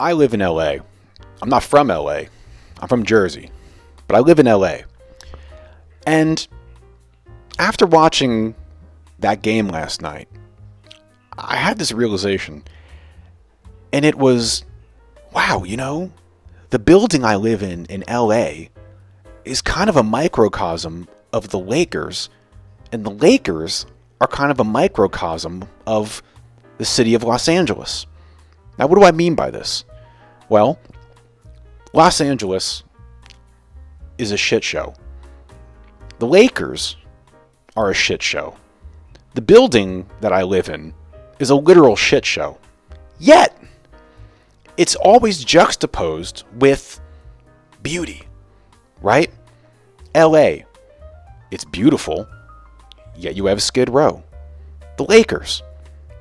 I live in LA. I'm not from LA. I'm from Jersey. But I live in LA. And after watching that game last night, I had this realization. And it was, wow, the building I live in LA, is kind of a microcosm of the Lakers. And the Lakers are kind of a microcosm of the city of Los Angeles. Now, what do I mean by this? Well, Los Angeles is a shit show. The Lakers are a shit show. The building that I live in is a literal shit show. Yet, it's always juxtaposed with beauty, right? LA, it's beautiful, yet you have Skid Row. The Lakers,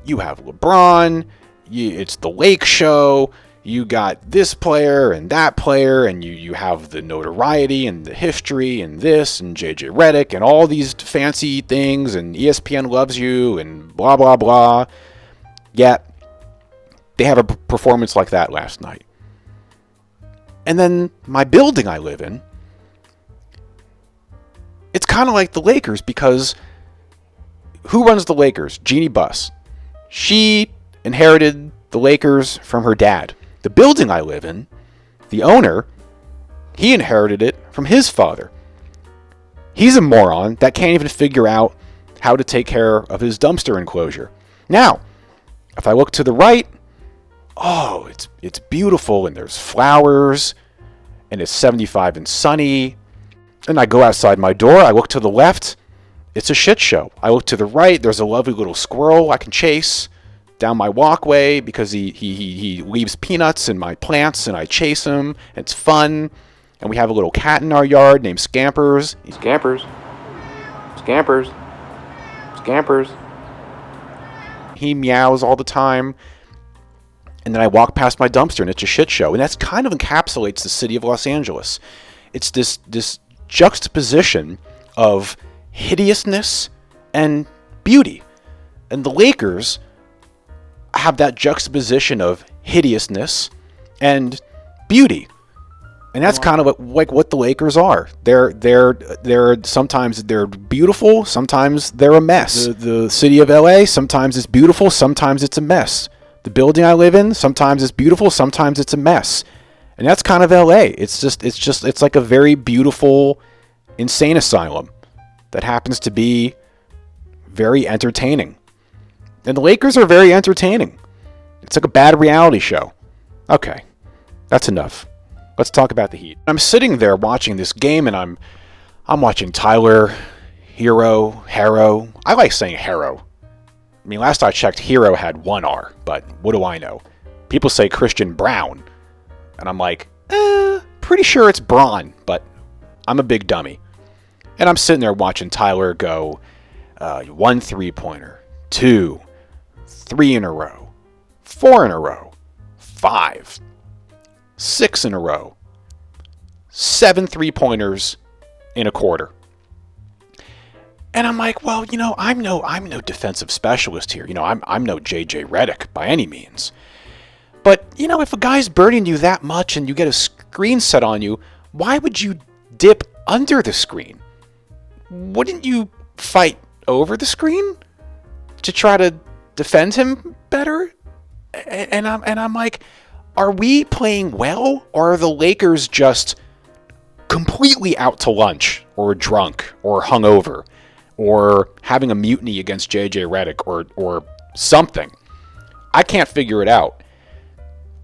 you have LeBron, it's the Lake Show, you got this player and that player, and you have the notoriety and the history and this and JJ Redick and all these fancy things, and ESPN loves you and blah, blah, blah. Yet, they have a performance like that last night. And then my building I live in, it's kind of like the Lakers, because who runs the Lakers? Jeannie Buss. She inherited the Lakers from her dad. The building I live in, the owner, he inherited it from his father. He's a moron that can't even figure out how to take care of his dumpster enclosure. Now, if I look to the right, oh, it's beautiful, and there's flowers, and it's 75 and sunny. And I go outside my door, I look to the left, it's a shit show. I look to the right, there's a lovely little squirrel I can chase down my walkway because he leaves peanuts in my plants, and I chase him, and it's fun. And we have a little cat in our yard named Scampers. He scampers. Scampers. Scampers. He meows all the time. And then I walk past my dumpster, and it's a shit show. And that's kind of encapsulates the city of Los Angeles. It's this juxtaposition of hideousness and beauty. And the Lakers have that juxtaposition of hideousness and beauty. And that's kind of what the Lakers are. They're sometimes they're beautiful, sometimes they're a mess. The city of LA, sometimes it's beautiful, sometimes it's a mess. The building I live in, sometimes it's beautiful, sometimes it's a mess. And that's kind of LA. It's like a very beautiful insane asylum that happens to be very entertaining. And the Lakers are very entertaining. It's like a bad reality show. Okay, that's enough. Let's talk about the Heat. I'm sitting there watching this game, and I'm watching Tyler, Hero. I like saying Hero. I mean, last I checked, Hero had one R, but what do I know? People say Christian Brown, and I'm like, pretty sure it's Braun, but I'm a big dummy. And I'm sitting there watching Tyler go 1 3-pointer, 2, 3 in a row, 4 in a row, 5, 6 in a row, 7 3-pointers in a quarter. And I'm like, well, I'm no defensive specialist here. I'm no JJ Redick by any means. But, if a guy's burning you that much and you get a screen set on you, why would you dip under the screen? Wouldn't you fight over the screen to try to defend him better? And I'm like, are we playing well, or are the Lakers just completely out to lunch, or drunk, or hungover, or having a mutiny against JJ Redick, or something? I can't figure it out.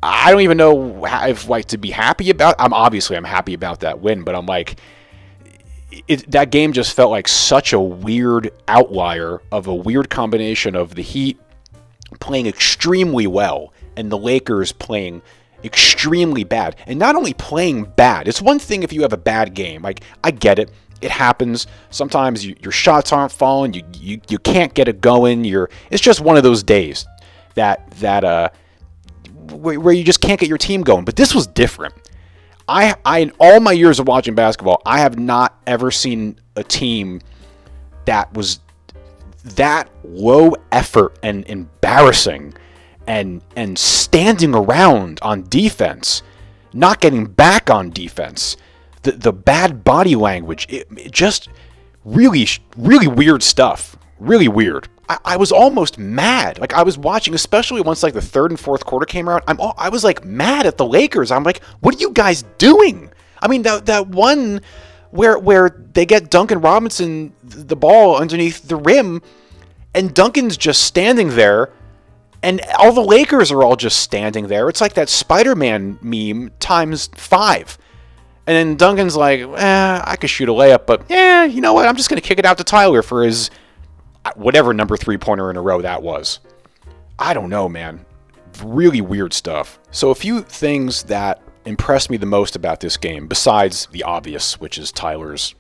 I don't even know if to be happy about. I'm happy about that win, but I'm like, that game just felt like such a weird outlier of a weird combination of the Heat playing extremely well and the Lakers playing extremely bad. And not only playing bad, it's one thing if you have a bad game. Like, I get it. It happens. Sometimes your shots aren't falling. You can't get it going. It's just one of those days that where you just can't get your team going. But this was different. I in all my years of watching basketball, I have not ever seen a team that was that low effort and embarrassing and standing around on defense, not getting back on defense, the bad body language, it just really weird stuff. Really weird. I was almost mad. Like, I was watching, especially once like the third and fourth quarter came around. I was like mad at the Lakers. I'm like, what are you guys doing? I mean, that one where they get Duncan Robinson the ball underneath the rim, and Duncan's just standing there, and all the Lakers are all just standing there. It's like that Spider-Man meme times 5. And then Duncan's like, I could shoot a layup, but you know what? I'm just going to kick it out to Tyler for his whatever number 3-pointer in a row that was. I don't know, man. Really weird stuff. So a few things that impressed me the most about this game, besides the obvious, which is Tyler's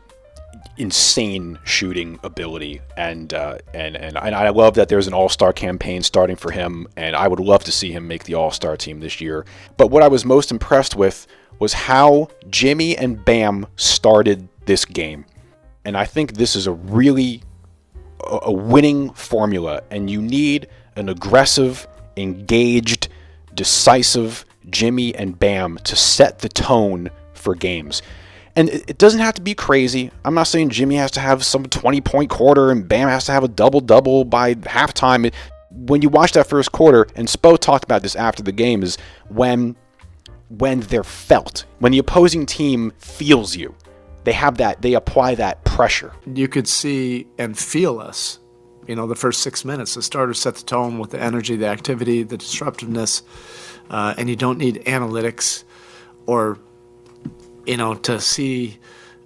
insane shooting ability, and I love that there's an all-star campaign starting for him, and I would love to see him make the all-star team this year. But what I was most impressed with was how Jimmy and Bam started this game. And I think this is a really a winning formula, and you need an aggressive, engaged, decisive Jimmy and Bam to set the tone for games. And it doesn't have to be crazy. I'm not saying Jimmy has to have some 20-point quarter and Bam has to have a double-double by halftime. When you watch that first quarter, and Spo talked about this after the game, is when they're felt. When the opposing team feels you. They apply that pressure. You could see and feel us. The first 6 minutes, the starters set the tone with the energy, the activity, the disruptiveness, and you don't need analytics or to see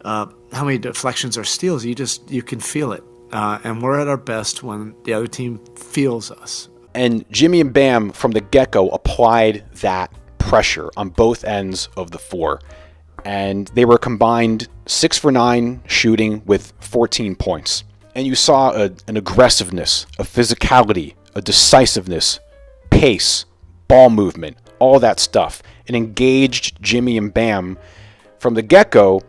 how many deflections or steals. You can feel it, and we're at our best when the other team feels us. And Jimmy and Bam from the get-go applied that pressure on both ends of the floor, and they were combined 6 for 9 shooting with 14 points. And you saw an aggressiveness, a physicality, a decisiveness, pace, ball movement, all that stuff. An engaged Jimmy and Bam from the get-go.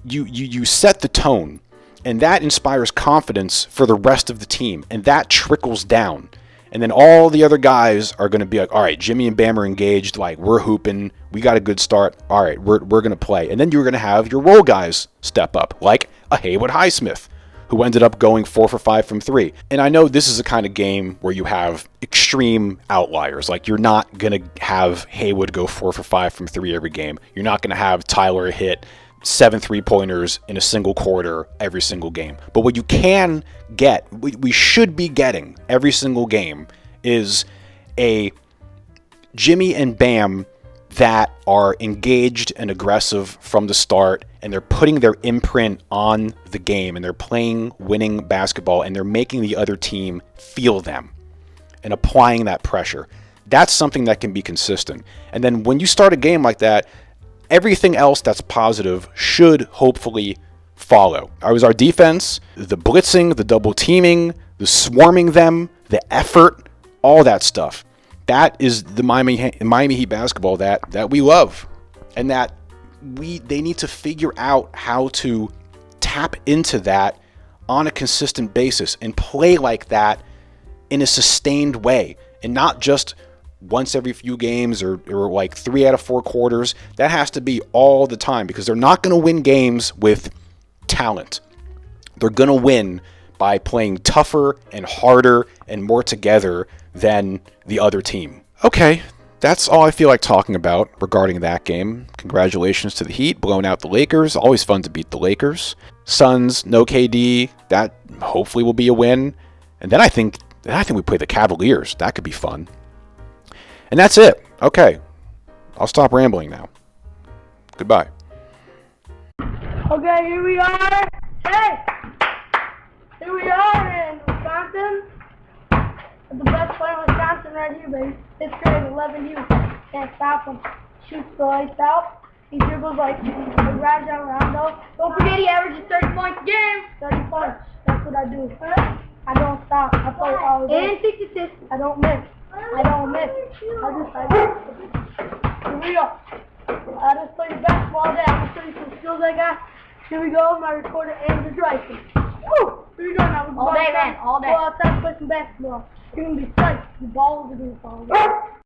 You set the tone, and that inspires confidence for the rest of the team, and that trickles down. And then all the other guys are going to be like, all right, Jimmy and Bam are engaged, like, we're hooping, we got a good start, all right, we're going to play. And then you're going to have your role guys step up, like a Haywood Highsmith, who ended up going 4 for 5 from 3. And I know this is a kind of game where you have extreme outliers. Like, you're not going to have Haywood go 4 for 5 from 3 every game. You're not going to have Tyler hit 7 3-pointers in a single quarter every single game. But what you can get, we should be getting every single game, is a Jimmy and Bam that are engaged and aggressive from the start, and they're putting their imprint on the game, and they're playing winning basketball, and they're making the other team feel them and applying that pressure. That's something that can be consistent. And then when you start a game like that, everything else that's positive should hopefully follow. It was our defense, the blitzing, the double teaming, the swarming them, the effort, all that stuff. That is the Miami Heat basketball that we love, and that they need to figure out how to tap into that on a consistent basis and play like that in a sustained way, and not just once every few games or like 3 out of 4 quarters. That has to be all the time, because they're not going to win games with talent. They're going to win by playing tougher and harder and more together than the other team. Okay, that's all I feel like talking about regarding that game. Congratulations to the Heat, blowing out the Lakers. Always fun to beat the Lakers. Suns, no KD. That hopefully will be a win. And then I think we play the Cavaliers. That could be fun. And that's it. Okay, I'll stop rambling now. Goodbye. Okay, here we are. Hey! Here we are in Wisconsin. The best player in Wisconsin right here, baby. 5th grade, 11U. Can't stop him. Shoots the lights out. He dribbles like Rajon Rondo. Don't forget he averages 30 points a game. 30 points. That's what I do. I don't stop. I play all day. And 6 assists. I don't miss. I don't miss. I just. Here we go. I just play the basketball all day. I'm going to show you some skills I got. Here we go. My recorder aims the rifle. Woo! Here we go now. All day, man. All day. Go outside and play some basketball. You're gonna be psyched. The balls are gonna fall.